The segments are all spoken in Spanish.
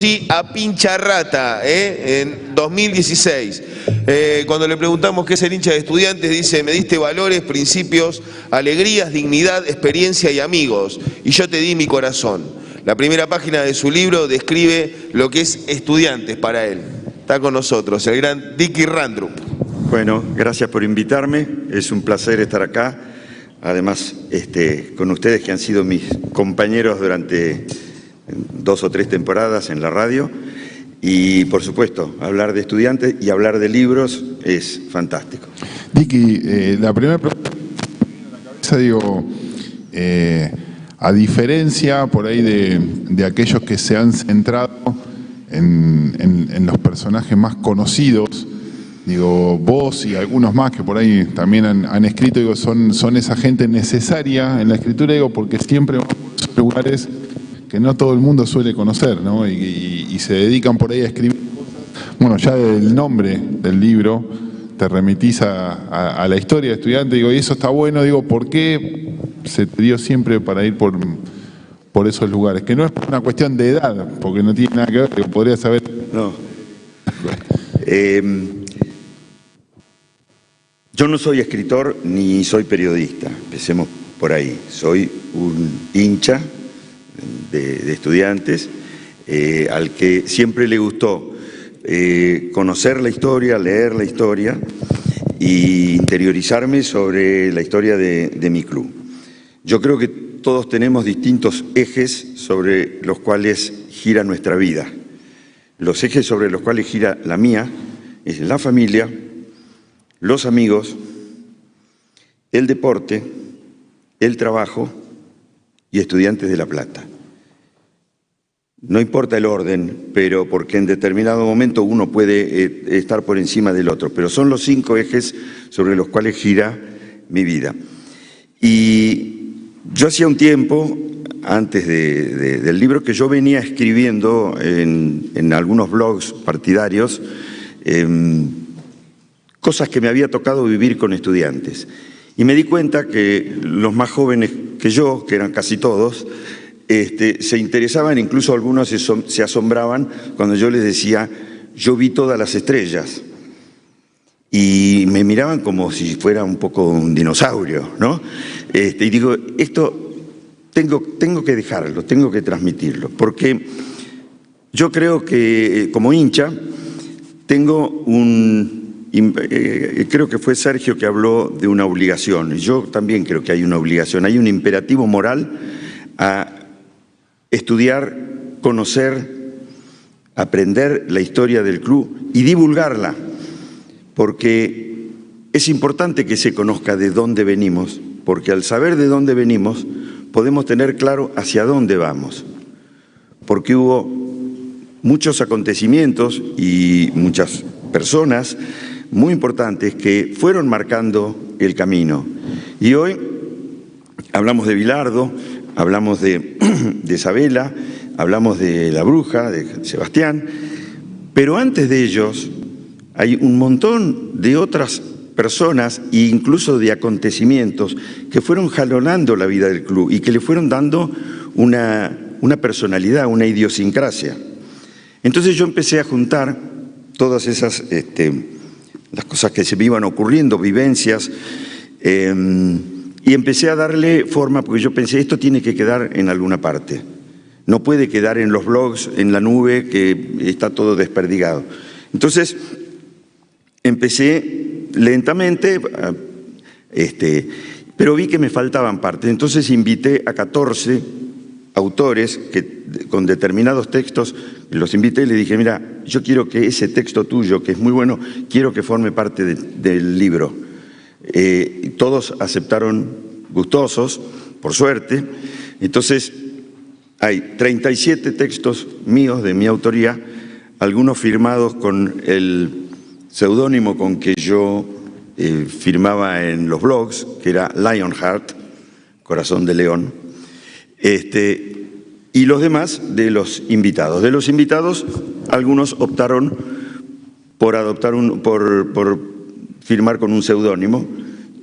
Sí, a Pincharrata, en 2016. Cuando le preguntamos qué es el hincha de Estudiantes, dice: me diste valores, principios, alegrías, dignidad, experiencia y amigos, y yo te di mi corazón. La primera página de su libro describe lo que es Estudiantes para él. Está con nosotros el gran Dicky Randrup. Bueno, gracias por invitarme, es un placer estar acá. Además, con ustedes que han sido mis compañeros durante 2 o 3 temporadas en la radio, y por supuesto hablar de Estudiantes y hablar de libros es fantástico. Dicky, la primera pregunta que me viene a la cabeza, digo, a diferencia por ahí de aquellos que se han centrado en los personajes más conocidos, digo, vos y algunos más que por ahí también han escrito, digo, son esa gente necesaria en la escritura, digo, porque siempre van por esos lugares que no todo el mundo suele conocer, ¿no? Y se dedican por ahí a escribir cosas. Bueno, ya el nombre del libro te remitís a la historia de Estudiante, digo, y eso está bueno, digo, ¿por qué se te dio siempre para ir por esos lugares? Que no es una cuestión de edad, porque no tiene nada que ver, digo, podría saber. No. Yo no soy escritor ni soy periodista, empecemos por ahí. Soy un hincha de Estudiantes, al que siempre le gustó conocer la historia, leer la historia e interiorizarme sobre la historia de mi club. Yo creo que todos tenemos distintos ejes sobre los cuales gira nuestra vida. Los ejes sobre los cuales gira la mía es la familia, los amigos, el deporte, el trabajo y Estudiantes de La Plata. No importa el orden, pero porque en determinado momento uno puede estar por encima del otro, pero son los 5 ejes sobre los cuales gira mi vida. Y yo hacía un tiempo, antes del libro, que yo venía escribiendo en algunos blogs partidarios, cosas que me había tocado vivir con Estudiantes. Y me di cuenta que los más jóvenes que yo, que eran casi todos, se interesaban, incluso algunos se asombraban cuando yo les decía: yo vi todas las estrellas. Y me miraban como si fuera un poco un dinosaurio, ¿no? Y digo, esto tengo que dejarlo, tengo que transmitirlo, porque yo creo que como hincha tengo creo que fue Sergio que habló de una obligación, y yo también creo que hay una obligación, hay un imperativo moral a estudiar, conocer, aprender la historia del club y divulgarla, porque es importante que se conozca de dónde venimos, porque al saber de dónde venimos podemos tener claro hacia dónde vamos, porque hubo muchos acontecimientos y muchas personas muy importantes que fueron marcando el camino. Y hoy hablamos de Bilardo, hablamos de Sabela, hablamos de La Bruja, de Sebastián, pero antes de ellos hay un montón de otras personas e incluso de acontecimientos que fueron jalonando la vida del club y que le fueron dando una personalidad, una idiosincrasia. Entonces yo empecé a juntar todas esas las cosas que se me iban ocurriendo, vivencias, y empecé a darle forma, porque yo pensé, esto tiene que quedar en alguna parte. No puede quedar en los blogs, en la nube, que está todo desperdigado. Entonces, empecé lentamente, pero vi que me faltaban partes. Entonces invité a 14 autores con determinados textos, los invité y les dije: mira, yo quiero que ese texto tuyo, que es muy bueno, quiero que forme parte del libro. Todos aceptaron gustosos, por suerte. Entonces hay 37 textos míos de mi autoría, algunos firmados con el seudónimo con que yo firmaba en los blogs, que era Lionheart, Corazón de León, y los demás de los invitados. De los invitados, algunos optaron por por firmar con un seudónimo,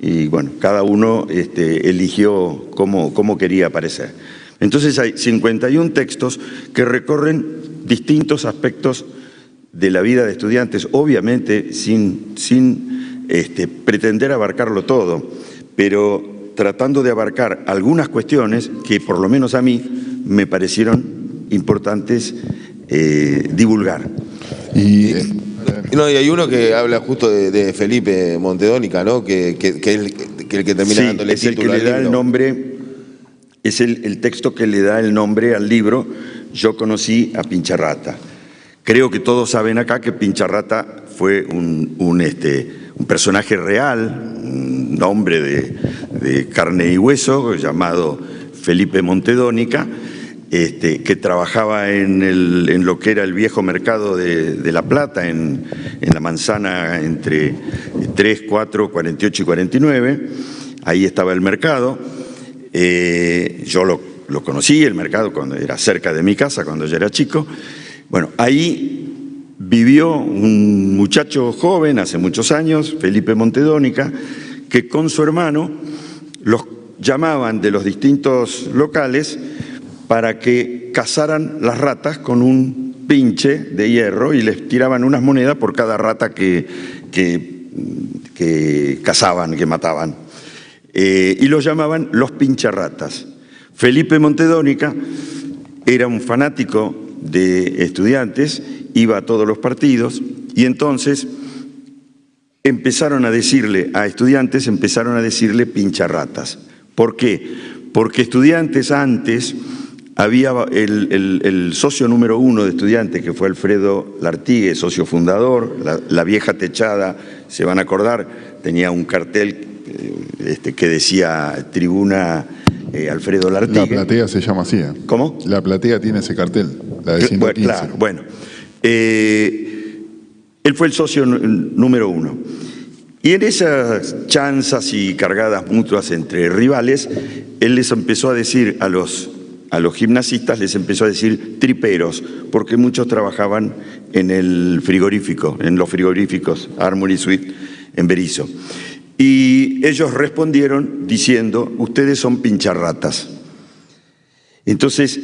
y bueno, cada uno eligió cómo quería aparecer. Entonces hay 51 textos que recorren distintos aspectos de la vida de estudiantes, obviamente sin pretender abarcarlo todo, pero tratando de abarcar algunas cuestiones que por lo menos a mí me parecieron importantes divulgar. No, y hay uno que habla justo de Felipe Montedónica, ¿no? Que el que termina Sí, dándole es el título que le al da el libro. nombre, es el texto que le da el nombre al libro. Yo conocí a Pincharrata. Creo que todos saben acá que Pincharrata fue un personaje real, un hombre de carne y hueso llamado Felipe Montedónica, que trabajaba en lo que era el viejo mercado de La Plata, en la manzana entre 3, 4, 48 y 49. Ahí estaba el mercado. Yo lo conocí, el mercado, cuando era cerca de mi casa, cuando yo era chico. Bueno, ahí vivió un muchacho joven hace muchos años, Felipe Montedónica, que con su hermano los llamaban de los distintos locales para que cazaran las ratas con un pinche de hierro y les tiraban unas monedas por cada rata que cazaban, que mataban. Y los llamaban los pincharratas. Felipe Montedónica era un fanático de Estudiantes, iba a todos los partidos y entonces empezaron a decirle a Estudiantes, empezaron a decirle pincharratas. ¿Por qué? Porque Estudiantes antes había el socio número 1 de Estudiantes, que fue Alfredo Lartigue, socio fundador, la vieja techada, se van a acordar, tenía un cartel que decía Tribuna Alfredo Lartigue. La platea se llama así. ¿Cómo? La platea tiene ese cartel, la de 115. Claro, bueno. Él fue el socio número 1. Y en esas chanzas y cargadas mutuas entre rivales, él les empezó a decir a los gimnasistas, les empezó a decir triperos, porque muchos trabajaban en el frigorífico, en los frigoríficos Armory Suite en Berisso. Y ellos respondieron diciendo, ustedes son pincharratas. Entonces,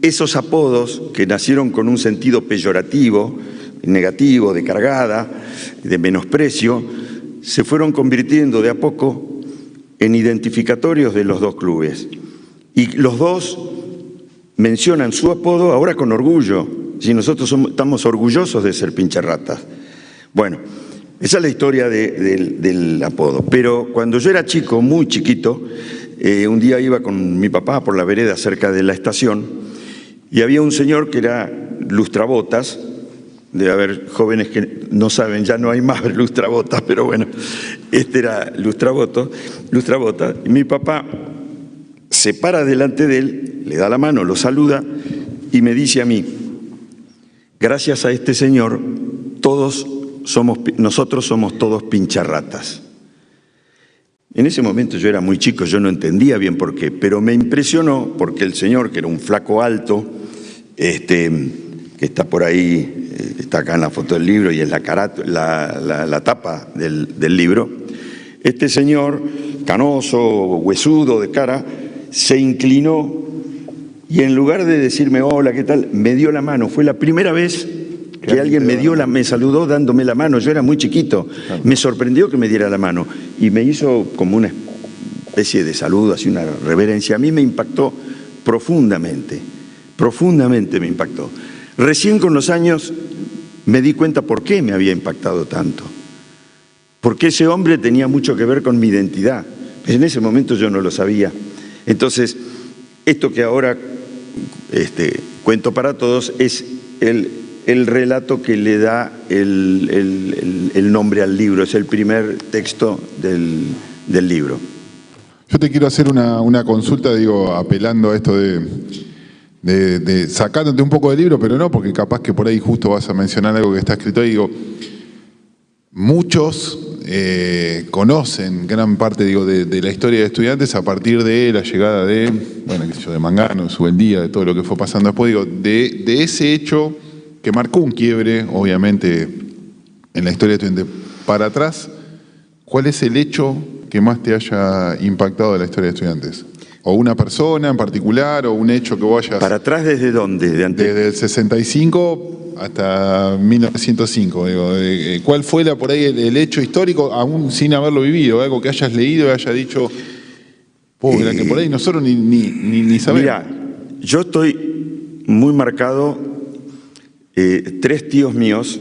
esos apodos que nacieron con un sentido peyorativo, negativo, de cargada, de menosprecio, se fueron convirtiendo de a poco en identificatorios de los dos clubes. Y los dos mencionan su apodo ahora con orgullo. Si nosotros estamos orgullosos de ser pincharratas. Bueno, esa es la historia del apodo. Pero cuando yo era chico, muy chiquito, un día iba con mi papá por la vereda cerca de la estación y había un señor que era lustrabotas. Debe haber jóvenes que no saben, ya no hay más lustrabotas, pero bueno, este era lustrabotas. Y mi papá se para delante de él, le da la mano, lo saluda y me dice a mí, gracias a este señor, nosotros somos todos pincharratas. En ese momento yo era muy chico, yo no entendía bien por qué, pero me impresionó porque el señor, que era un flaco alto, que está por ahí, está acá en la foto del libro y en la tapa del libro, este señor, canoso, huesudo de cara, se inclinó y en lugar de decirme hola, ¿qué tal?, me dio la mano. Fue la primera vez que alguien me saludó dándome la mano. Yo era muy chiquito, me sorprendió que me diera la mano y me hizo como una especie de saludo, así una reverencia. A mí me impactó profundamente me impactó. Recién con los años me di cuenta por qué me había impactado tanto. Porque ese hombre tenía mucho que ver con mi identidad. En ese momento yo no lo sabía. Entonces, esto que ahora cuento para todos es el relato que le da el nombre al libro. Es el primer texto del libro. Yo te quiero hacer una consulta, digo, apelando a esto sacándote un poco del libro, pero no, porque capaz que por ahí justo vas a mencionar algo que está escrito ahí. Digo, muchos conocen gran parte, digo, de la historia de Estudiantes a partir de la llegada de Mangano, de Subeldía, de todo lo que fue pasando después, digo, de ese hecho que marcó un quiebre, obviamente, en la historia de Estudiantes. Para atrás, ¿cuál es el hecho que más te haya impactado de la historia de Estudiantes? ¿O una persona en particular o un hecho que vos hayas... ¿Para atrás desde dónde? Desde el 65 hasta 1905. Digo, ¿cuál fue por ahí el hecho histórico, aún sin haberlo vivido? Algo que hayas leído y hayas dicho, que por ahí nosotros ni sabemos. Mira, yo estoy muy marcado. 3 tíos míos,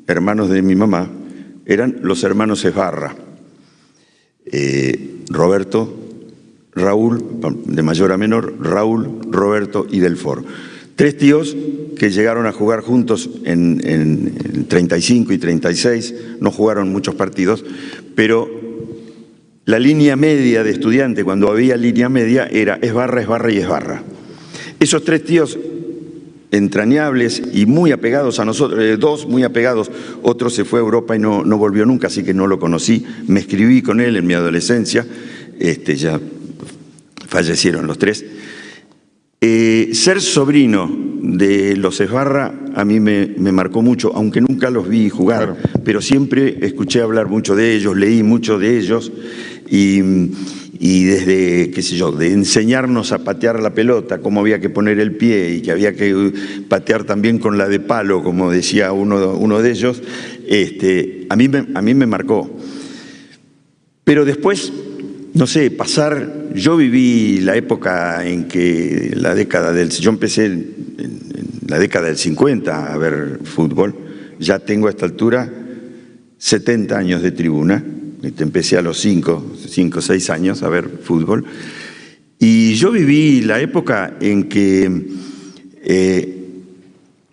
hermanos de mi mamá, eran los hermanos Esbarra. Roberto, Raúl, de mayor a menor, Raúl, Roberto y Delfor. 3 tíos que llegaron a jugar juntos en 35 y 36, no jugaron muchos partidos, pero la línea media de estudiante, cuando había línea media, era Esbarra, Esbarra y Esbarra. Esos 3 tíos entrañables y muy apegados a nosotros, 2 muy apegados, otro se fue a Europa y no volvió nunca, así que no lo conocí. Me escribí con él en mi adolescencia, ya fallecieron los 3. Ser sobrino de los Esbarra a mí me marcó mucho, aunque nunca los vi jugar, claro, pero siempre escuché hablar mucho de ellos, leí mucho de ellos y desde, qué sé yo, de enseñarnos a patear la pelota, cómo había que poner el pie y que había que patear también con la de palo, como decía uno de ellos, a mí me marcó. Pero después, no sé, yo viví la época en que yo empecé en la década del 50 a ver fútbol, ya tengo a esta altura 70 años de tribuna, empecé a los 5 o 6 años a ver fútbol, y yo viví la época en que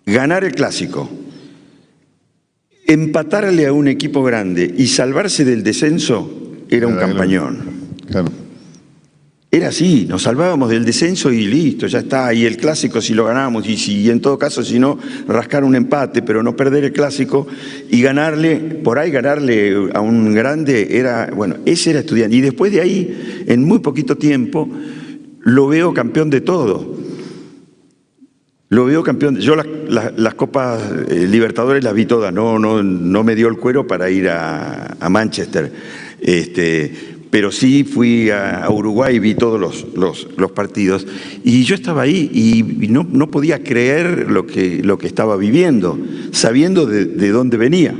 ganar el clásico, empatarle a un equipo grande y salvarse del descenso era un campañón. Claro. Era así, nos salvábamos del descenso y listo, ya está. Y el clásico si lo ganábamos y en todo caso si no, rascar un empate, pero no perder el clásico y ganarle a un grande, ese era Estudiantes. Y después de ahí, en muy poquito tiempo, lo veo campeón de todo. Lo veo campeón. Yo las Copas Libertadores las vi todas, no me dio el cuero para ir a Manchester. Pero sí fui a Uruguay y vi todos los partidos. Y yo estaba ahí y no podía creer lo que estaba viviendo, sabiendo de dónde venía.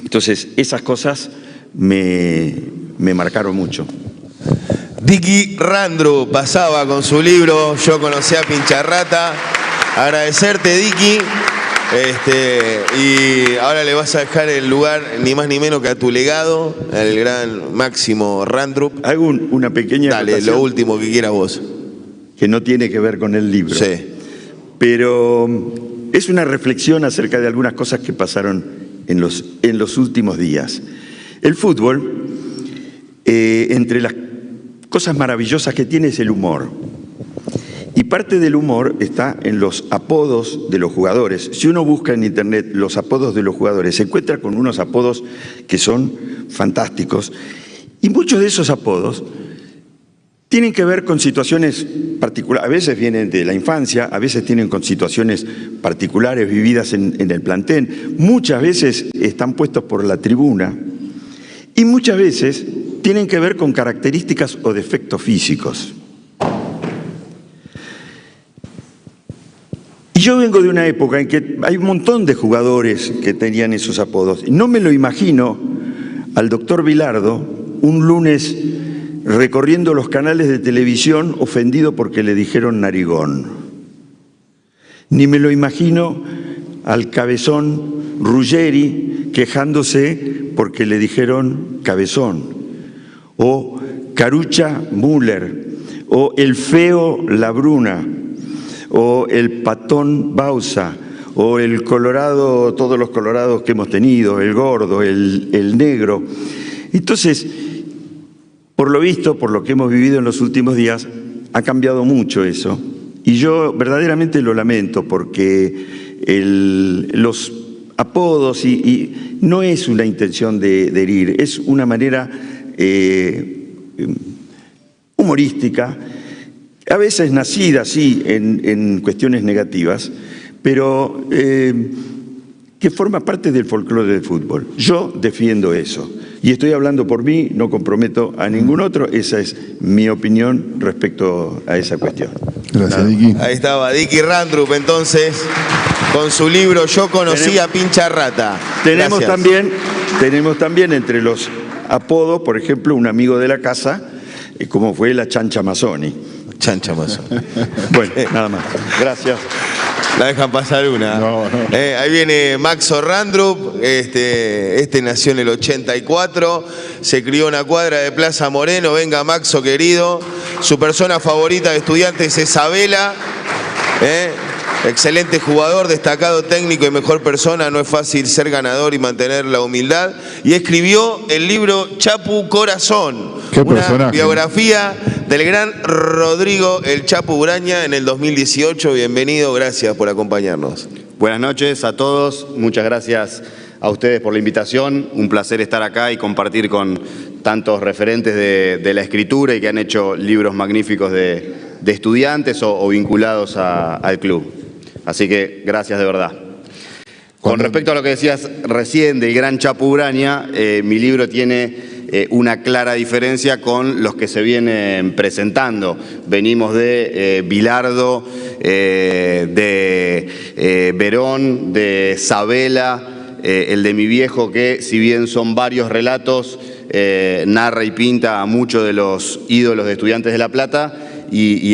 Entonces, esas cosas me marcaron mucho. Dicky Randru pasaba con su libro Yo conocí a Pincharrata. Agradecerte, Dicky. Y ahora le vas a dejar el lugar ni más ni menos que a tu legado, al gran Máximo Randrup. Hago una pequeña Dale, lo último que quieras vos. Que no tiene que ver con el libro. Sí. Pero es una reflexión acerca de algunas cosas que pasaron en los últimos días. El fútbol, entre las cosas maravillosas que tiene es el humor. Y parte del humor está en los apodos de los jugadores. Si uno busca en internet los apodos de los jugadores, se encuentra con unos apodos que son fantásticos. Y muchos de esos apodos tienen que ver con situaciones particulares. A veces vienen de la infancia, a veces tienen con situaciones particulares vividas en el plantel. Muchas veces están puestos por la tribuna. Y muchas veces tienen que ver con características o defectos físicos. Y yo vengo de una época en que hay un montón de jugadores que tenían esos apodos. No me lo imagino al doctor Bilardo un lunes recorriendo los canales de televisión ofendido porque le dijeron narigón. Ni me lo imagino al cabezón Ruggeri quejándose porque le dijeron cabezón. O Carucha Müller. O el feo Labruna. O el patón Bausa, o el colorado, todos los colorados que hemos tenido, el gordo, el negro. Entonces, por lo visto, por lo que hemos vivido en los últimos días, ha cambiado mucho eso. Y yo verdaderamente lo lamento porque los apodos, y no es una intención de herir, es una manera humorística, a veces nacida, sí, en cuestiones negativas, pero que forma parte del folclore del fútbol. Yo defiendo eso. Y estoy hablando por mí, no comprometo a ningún otro, esa es mi opinión respecto a esa cuestión. Gracias, Dicky. Ahí estaba Dicky Randrup, entonces, con su libro Yo conocí a Pincha Rata. Tenemos Gracias. también entre los apodos, por ejemplo, un amigo de la casa, como fue la Chancha Mazzoni. Chancha Mazo. Bueno, nada más. Gracias. La dejan pasar una. No. Ahí viene Maxo Randrup, este nació en el 84, se crió en una cuadra de Plaza Moreno. Venga Maxo querido, su persona favorita de Estudiantes es Sabela. Excelente jugador, destacado técnico y mejor persona. No es fácil ser ganador y mantener la humildad. Y escribió el libro Chapu Corazón, Qué una personaje. biografía del gran Rodrigo El Chapu Uraña en el 2018. Bienvenido, gracias por acompañarnos. Buenas noches a todos, muchas gracias a ustedes por la invitación. Un placer estar acá y compartir con tantos referentes de la escritura y que han hecho libros magníficos de estudiantes o vinculados al club. Así que gracias de verdad. Con respecto a lo que decías recién del gran Chapu Uraña, mi libro tiene una clara diferencia con los que se vienen presentando. Venimos de Bilardo, de Verón, de Sabela, el de mi viejo, que si bien son varios relatos, narra y pinta a muchos de los ídolos de Estudiantes de La Plata, y